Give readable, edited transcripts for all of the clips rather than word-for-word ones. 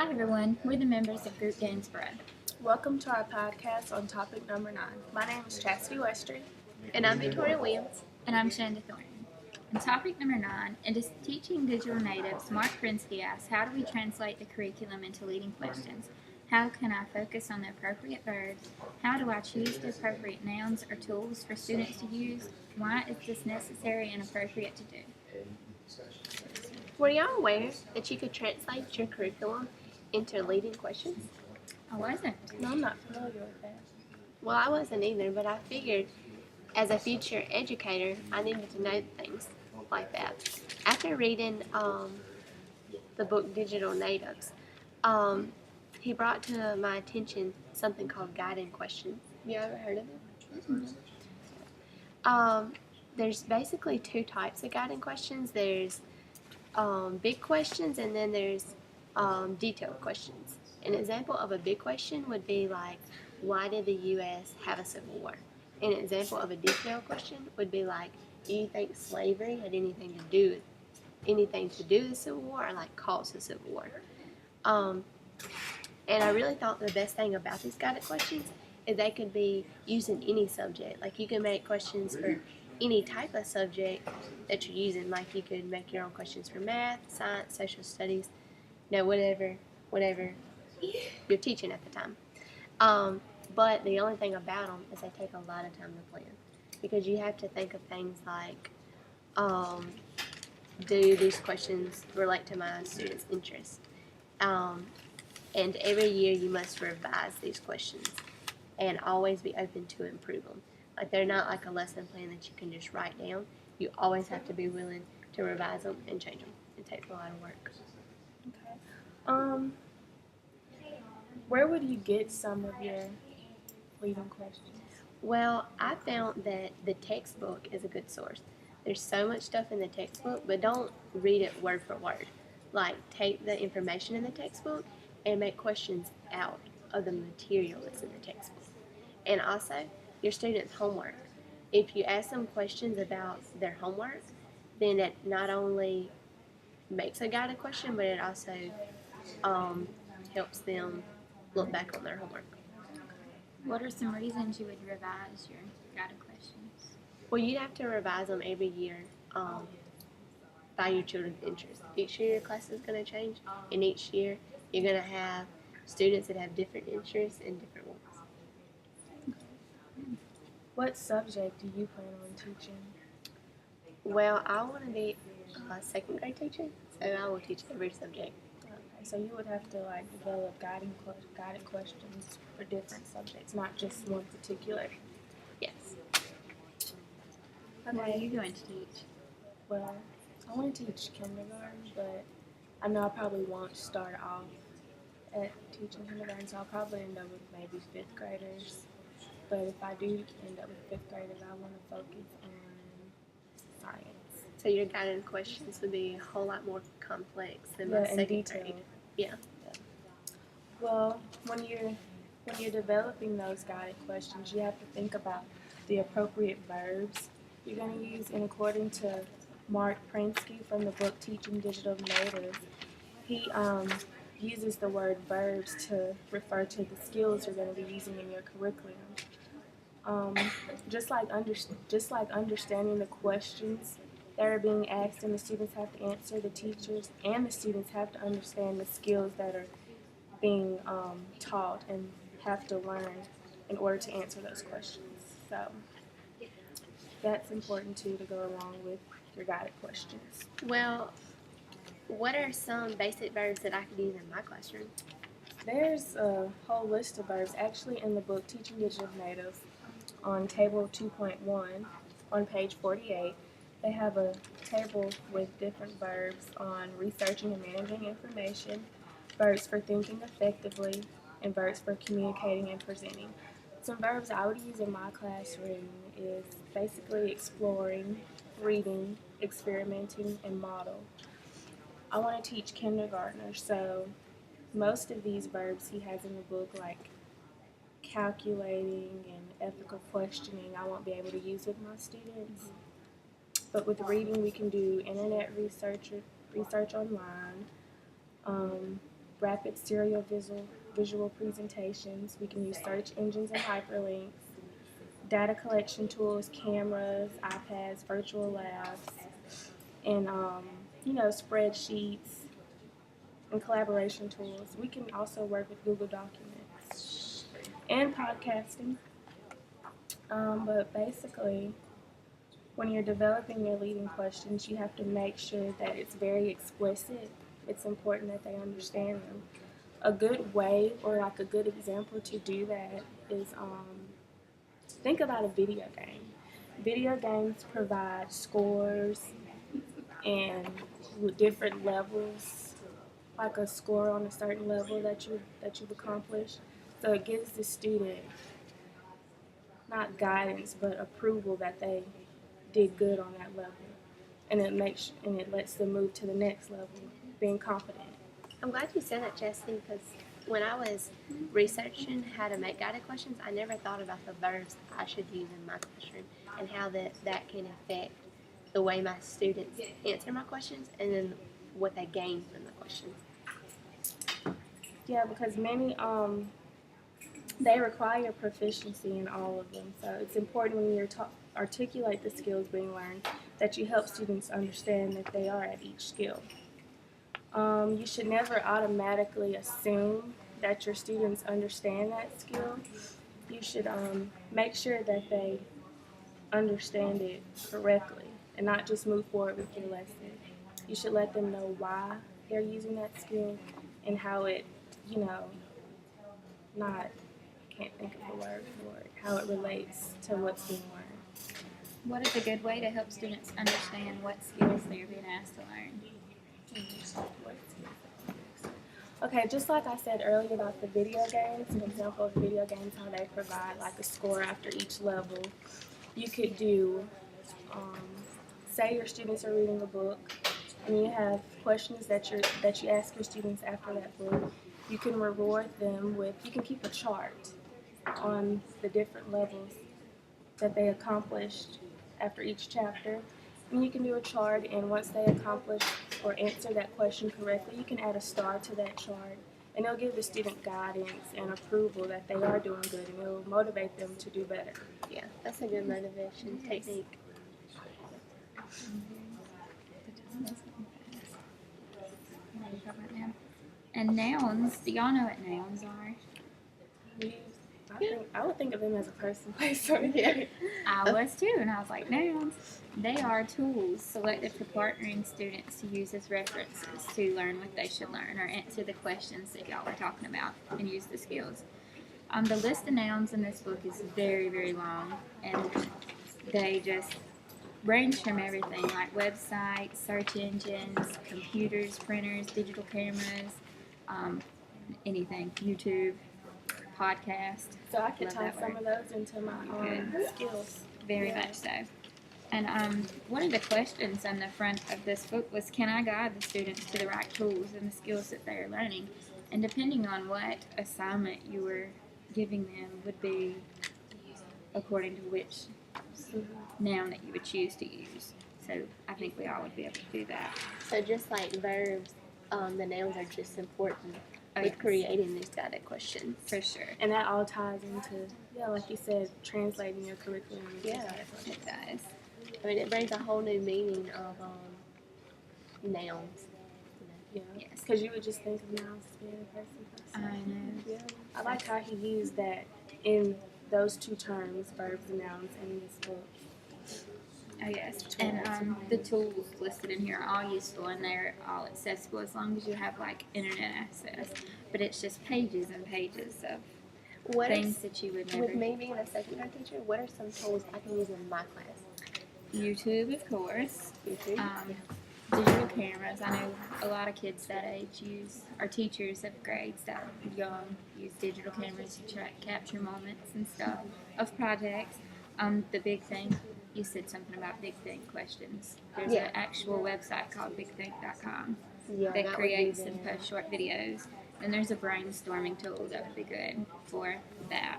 Hi everyone, we're the members of Group Gainsborough. Welcome to our podcast on topic number 9. My name is Chastity Westry. And I'm Victoria Williams. And I'm Shanda Thornton. On topic number 9, in teaching digital natives, Mark Prinsky asks, how do we translate the curriculum into leading questions? How can I focus on the appropriate verbs? How do I choose the appropriate nouns or tools for students to use? Why is this necessary and appropriate to do? Were y'all aware that you could translate your curriculum into leading questions? I wasn't. No, I'm not familiar with that. Well, I wasn't either, but I figured as a future educator, I needed to know things like that. After reading the book Digital Natives, he brought to my attention something called guiding questions. You ever heard of it? Mm-hmm. There's basically two types of guiding questions. There's big questions, and then there's detailed questions. An example of a big question would be like, why did the U.S. have a civil war? An example of a detailed question would be like, do you think slavery had anything to do with the Civil War, or like caused the Civil War? And I really thought the best thing about these guided questions is they could be used in any subject. Like you can make questions for any type of subject that you're using. Like you could make your own questions for math, science, social studies, whatever you're teaching at the time. But the only thing about them is they take a lot of time to plan, because you have to think of things like, do these questions relate to my students' interests? And every year you must revise these questions and always be open to improve them. Like they're not like a lesson plan that you can just write down. You always have to be willing to revise them and change them. It takes a lot of work. Okay. Where would you get some of your leading questions? Well, I found that the textbook is a good source. There's so much stuff in the textbook, but don't read it word for word. Like take the information in the textbook and make questions out of the material that's in the textbook. And also, your students' homework. If you ask them questions about their homework, then it not only makes a guided question, but it also helps them look back on their homework. What are some reasons you would revise your guided questions? Well, you'd have to revise them every year by your children's interests. Each year your class is going to change, and each year you're going to have students that have different interests and different ones. What subject do you plan on teaching? Well, I want to be a second grade teacher, so I will teach every subject. Okay, so you would have to like develop guided questions for different subjects, not just one particular. Yes. Okay. What are you going to teach? Well, I want to teach kindergarten, but I know I probably won't start off at teaching kindergarten, so I'll probably end up with maybe 5th graders. But if I do end up with 5th graders, I want to focus on science. So your guided questions would be a whole lot more complex than my second grade. Yeah. Well, when you're developing those guided questions, you have to think about the appropriate verbs you're going to use. And according to Mark Prinsky from the book Teaching Digital Natives, he uses the word verbs to refer to the skills you're going to be using in your curriculum. Just like understanding the questions that are being asked and the students have to answer, the teachers and the students have to understand the skills that are being taught and have to learn in order to answer those questions. So that's important too, to go along with your guided questions. Well, what are some basic verbs that I could use in my classroom? There's a whole list of verbs actually in the book Teaching Digital Natives on table 2.1 on page 48. They have a table with different verbs on researching and managing information, verbs for thinking effectively, and verbs for communicating and presenting. Some verbs I would use in my classroom is basically exploring, reading, experimenting, and model. I want to teach kindergartners, so most of these verbs he has in the book, like calculating and ethical questioning, I won't be able to use with my students. But with reading, we can do internet research online, rapid serial visual presentations. We can use search engines and hyperlinks, data collection tools, cameras, iPads, virtual labs, and spreadsheets and collaboration tools. We can also work with Google Documents and podcasting. But basically, when you're developing your leading questions, you have to make sure that it's very explicit. It's important that they understand them. A good way or like a good example to do that is think about a video game. Video games provide scores and different levels, like a score on a certain level that you've accomplished. So it gives the student not guidance but approval that they did good on that level, and it lets them move to the next level, being confident. I'm glad you said that, Chastity, because when I was researching how to make guided questions, I never thought about the verbs I should use in my classroom and how that can affect the way my students answer my questions and then what they gain from the questions. Yeah, because many they require proficiency in all of them. So it's important when you articulate the skills being learned that you help students understand that they are at each skill. You should never automatically assume that your students understand that skill. You should make sure that they understand it correctly and not just move forward with your lesson. You should let them know why they're using that skill and how it, can't think of the word for it, how it relates to what's being learned. What is a good way to help students understand what skills they are being asked to learn? Okay, just like I said earlier about the video games, an example of video games, how they provide like a score after each level. You could do, say your students are reading a book, and you have questions that you ask your students after that book. You can reward them with, you can keep a chart on the different levels that they accomplished after each chapter. And you can do a chart, and once they accomplish or answer that question correctly, you can add a star to that chart. And it'll give the student guidance and approval that they are doing good, and it'll motivate them to do better. Yeah, that's a good motivation technique. And nouns, do y'all know what nouns are? I would think of them as a person, place, or thing. I was too, and I was like, nouns. They are tools selected for partnering students to use as references to learn what they should learn or answer the questions that y'all were talking about and use the skills. The list of nouns in this book is very, very long, and they just range from everything like websites, search engines, computers, printers, digital cameras, anything, YouTube, podcast. So I could Love tie that some word. of those into my skills. Very Yeah. much so. And one of the questions on the front of this book was, can I guide the students to the right tools and the skills that they are learning? And depending on what assignment you were giving them would be according to which noun that you would choose to use. So I think we all would be able to do that. So just like verbs, the nouns are just important with yes. creating these guided questions. For sure. And that all ties into, like you said, translating your curriculum. Yeah. It does. I mean, it brings a whole new meaning of nouns. Yeah. Yes. Because you would just think of nouns as being a person. I know. Yeah. I like how he used that in those two terms, verbs and nouns, in this book. Oh yes, and the tools listed in here are all useful and they're all accessible as long as you have like internet access. But it's just pages and pages of What things is, that you would never. with me being a second grade teacher, what are some tools I can use in my class? YouTube, of course. YouTube. Digital cameras. I know a lot of kids that age or teachers of grades that are young use digital cameras to capture moments and stuff of projects. The big thing. You said something about Big Think questions. There's Yeah. an actual website called bigthink.com Yeah, that would be creates the- and posts short videos. And there's a brainstorming tool that would be good for that.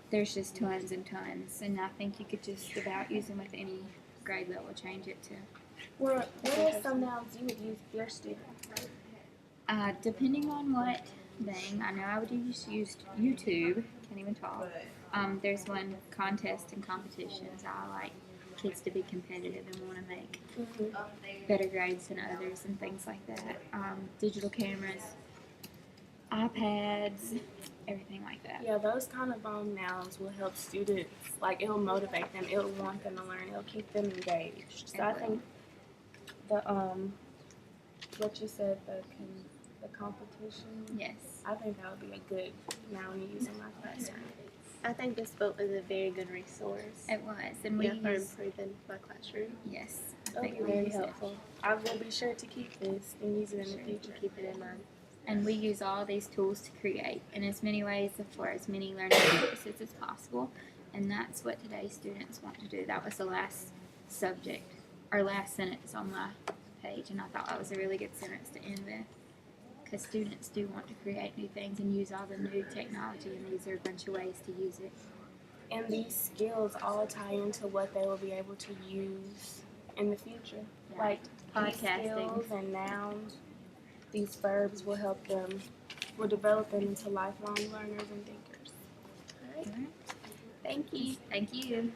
There's just tons and tons, and I think you could just about use them with any grade level, change it to. What are some nouns you would use with your students? Depending on what thing, I know I would use YouTube. Can't even talk. There's one contest and competitions. I like kids to be competitive and want to make better grades than others and things like that. Digital cameras, iPads, everything like that. Yeah, those kind of nouns will help students. Like, it'll motivate them. It'll want them to learn. It'll keep them engaged. So I think the what you said, the competition. Yes. I think that would be a good noun to use in my classroom. I think this book is a very good resource. It was, and we for use, improving my classroom. yes, I That'll think be we very use it. helpful. I will be sure to keep this and use it in the To future. keep it in mind. And we use all these tools to create in as many ways for as many learning purposes as possible. And that's what today's students want to do. That was the last subject, or last sentence on my page, and I thought that was a really good sentence to end with. Because students do want to create new things and use all the new technology, and these are a bunch of ways to use it. And these skills all tie into what they will be able to use in the future. Right. Like these skills and nouns, these verbs will help them, will develop them into lifelong learners and thinkers. All right. Thank you. Thank you.